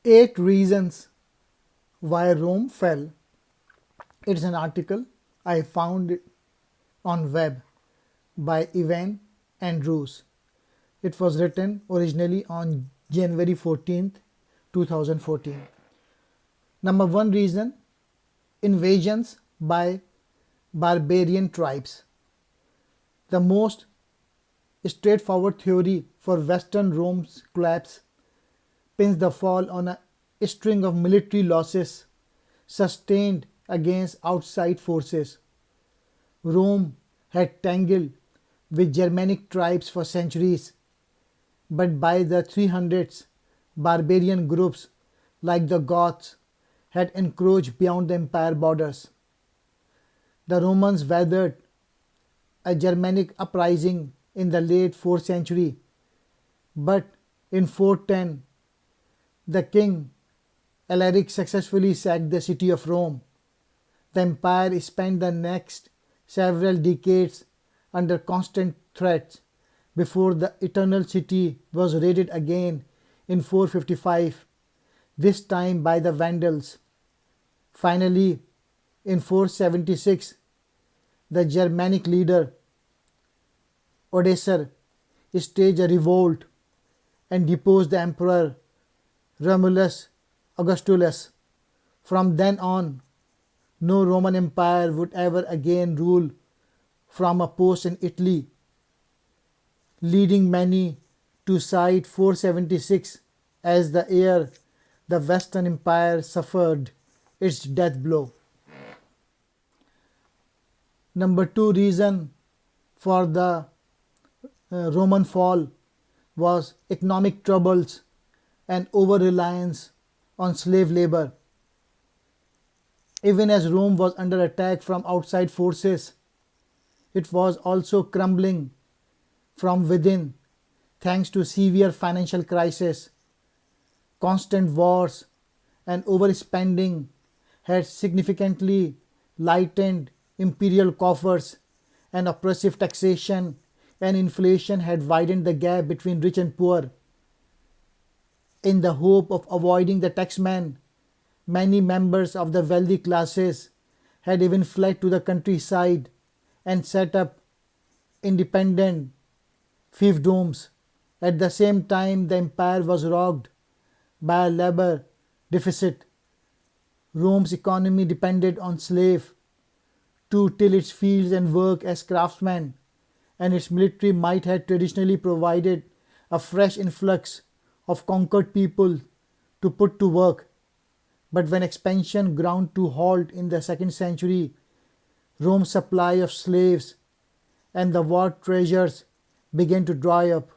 Eight reasons why Rome fell. It's an article I found on web by Ivan Andrews. It was written originally on January 14th, 2014. Number one reason: invasions by barbarian tribes. The most straightforward theory for Western Rome's collapse pins the fall on a string of military losses sustained against outside forces. Rome had tangled with Germanic tribes for centuries, but by the 300s, barbarian groups like the Goths had encroached beyond the empire borders. The Romans weathered a Germanic uprising in the late 4th century, but in 410 the king Alaric successfully sacked the city of Rome. The empire spent the next several decades under constant threats before the Eternal City was raided again in 455, this time by the Vandals. Finally, in 476, the Germanic leader Odoacer staged a revolt and deposed the emperor Romulus Augustulus. From then on, no Roman Empire would ever again rule from a post in Italy, leading many to cite 476 as the year the Western Empire suffered its death blow. Number two reason for the Roman fall was economic troubles and over-reliance on slave labor. Even as Rome was under attack from outside forces, it was also crumbling from within thanks to severe financial crisis. Constant wars and overspending had significantly lightened imperial coffers, and oppressive taxation and inflation had widened the gap between rich and poor. In the hope of avoiding the taxman, many members of the wealthy classes had even fled to the countryside and set up independent fiefdoms. At the same time, the empire was rocked by a labor deficit. Rome's economy depended on slaves to till its fields and work as craftsmen, and its military might had traditionally provided a fresh influx of conquered people to put to work. But when expansion ground to halt in the 2nd century, Rome's supply of slaves and the war treasures began to dry up.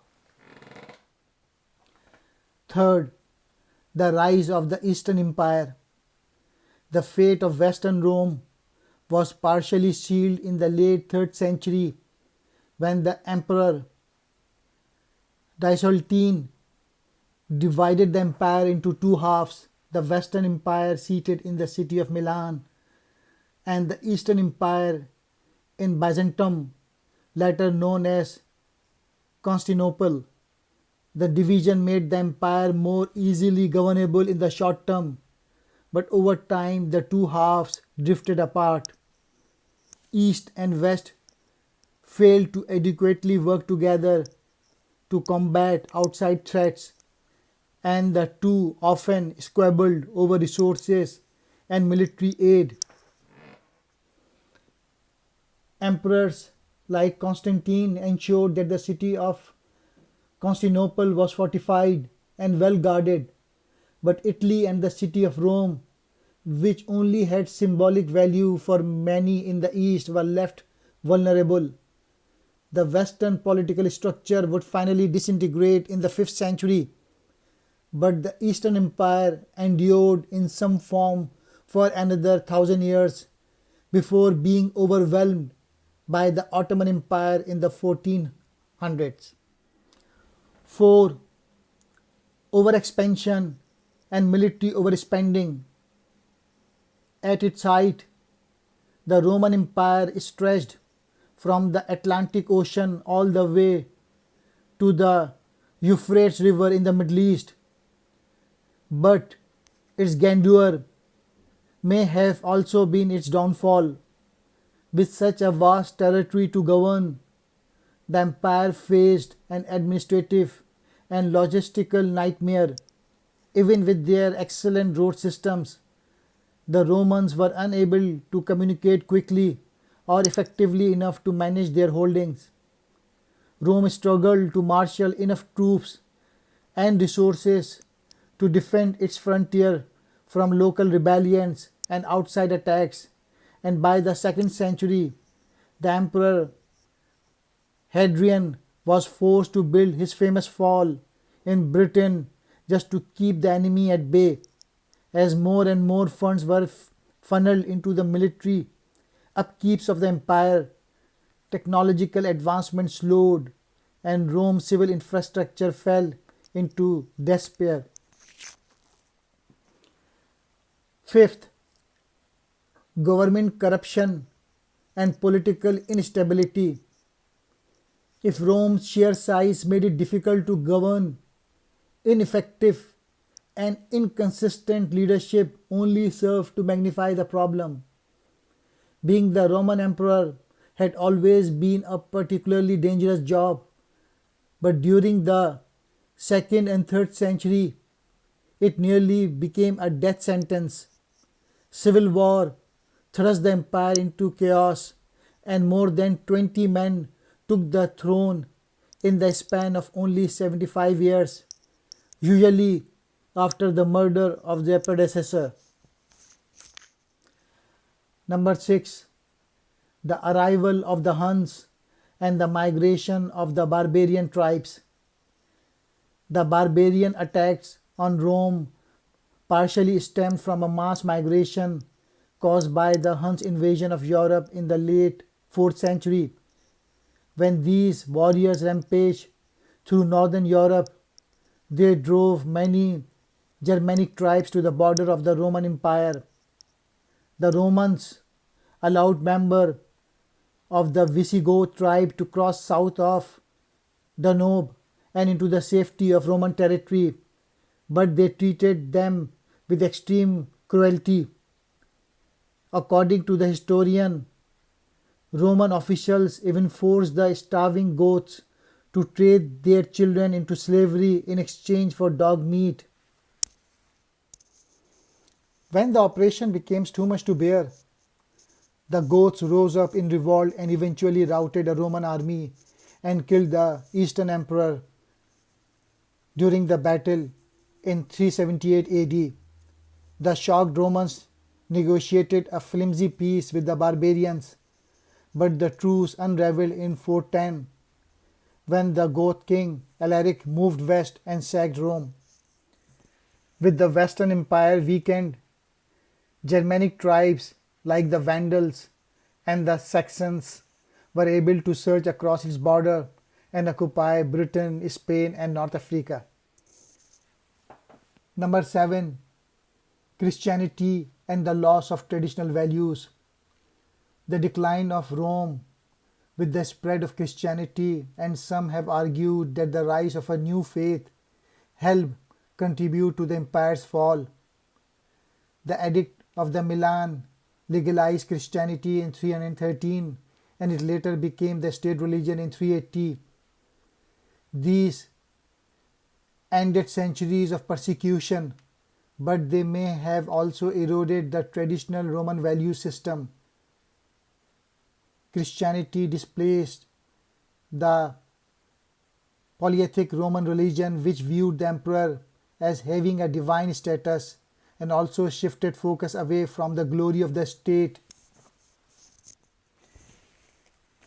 Third, the rise of the Eastern Empire. The fate of Western Rome was partially sealed in the late 3rd century when the Emperor Diocletian divided the empire into two halves: the Western Empire seated in the city of Milan and the Eastern Empire in Byzantium, later known as Constantinople. The division made the empire more easily governable in the short term, but over time the two halves drifted apart. East and West failed to adequately work together to combat outside threats, and the two often squabbled over resources and military aid. Emperors like Constantine ensured that the city of Constantinople was fortified and well guarded, but Italy and the city of Rome, which only had symbolic value for many in the East, were left vulnerable. The Western political structure would finally disintegrate in the 5th century, but the Eastern Empire endured in some form for another 1,000 years before being overwhelmed by the Ottoman Empire in the 1400s. 4. Overexpansion and military overspending. At its height, the Roman Empire stretched from the Atlantic Ocean all the way to the Euphrates River in the Middle East. But Its grandeur may have also been its downfall. With such a vast territory to govern, the empire faced an administrative and logistical nightmare. Even with their excellent road systems, the Romans were unable to communicate quickly or effectively enough to manage their holdings. Rome struggled to marshal enough troops and resources to defend its frontier from local rebellions and outside attacks, and by the 2nd century, the Emperor Hadrian was forced to build his famous wall in Britain just to keep the enemy at bay. As more and more funds were funneled into the military upkeeps of the empire, technological advancement slowed and Rome's civil infrastructure fell into despair. Fifth, government corruption and political instability. If Rome's sheer size made it difficult to govern, ineffective and inconsistent leadership only served to magnify the problem. Being the Roman emperor had always been a particularly dangerous job, but during the 2nd and 3rd century, it nearly became a death sentence. Civil war thrust the empire into chaos, and more than 20 men took the throne in the span of only 75 years, usually after the murder of their predecessor. Number 6. The arrival of the Huns and the migration of the barbarian tribes. The barbarian attacks on Rome partially stemmed from a mass migration caused by the Huns' invasion of Europe in the late 4th century. When these warriors rampaged through northern Europe, they drove many Germanic tribes to the border of the Roman Empire. The Romans allowed members of the Visigoth tribe to cross south of Danube and into the safety of Roman territory, but they treated them with extreme cruelty. According to the historian, Roman officials even forced the starving Goths to trade their children into slavery in exchange for dog meat. When the operation became too much to bear, the Goths rose up in revolt and eventually routed a Roman army and killed the Eastern Emperor during the battle in 378 AD. The shocked Romans negotiated a flimsy peace with the barbarians, but the truce unraveled in 410 when the Goth king Alaric moved west and sacked Rome. With the Western Empire weakened, Germanic tribes like the Vandals and the Saxons were able to surge across its border and occupy Britain, Spain, and North Africa. Number 7. Christianity and the loss of traditional values. The decline of Rome with the spread of Christianity, and some have argued that the rise of a new faith helped contribute to the empire's fall. The Edict of the Milan legalized Christianity in 313, and it later became the state religion in 380. These ended centuries of persecution, but they may have also eroded the traditional Roman value system. Christianity displaced the polytheistic Roman religion, which viewed the emperor as having a divine status, and also shifted focus away from the glory of the state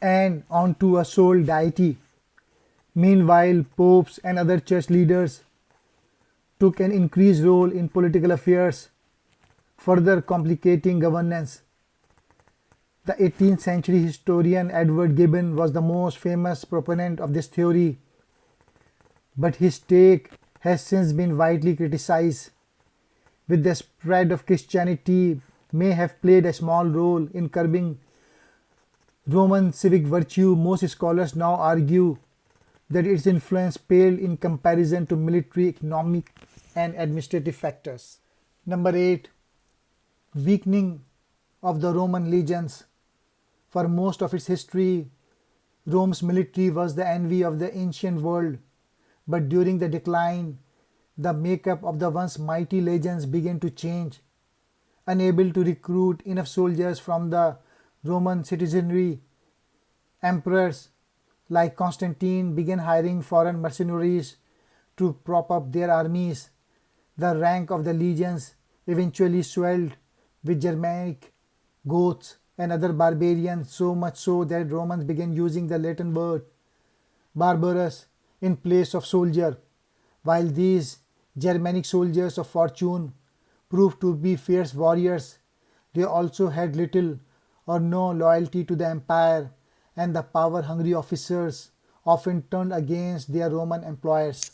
and onto a sole deity. Meanwhile, popes and other church leaders took an increased role in political affairs, further complicating governance. The 18th century historian Edward Gibbon was the most famous proponent of this theory, but his take has since been widely criticized. With the spread of Christianity may have played a small role in curbing Roman civic virtue, most scholars now argue that its influence paled in comparison to military, economic, and administrative factors. Number 8. Weakening of the Roman legions. For most of its history, Rome's military was the envy of the ancient world, but during the decline, the makeup of the once mighty legions began to change. Unable to recruit enough soldiers from the Roman citizenry, emperors like Constantine began hiring foreign mercenaries to prop up their armies. The rank of the legions eventually swelled with Germanic, Goths, and other barbarians, so much so that Romans began using the Latin word barbarus in place of soldier. While these Germanic soldiers of fortune proved to be fierce warriors, they also had little or no loyalty to the empire, and the power hungry officers often turned against their Roman employers.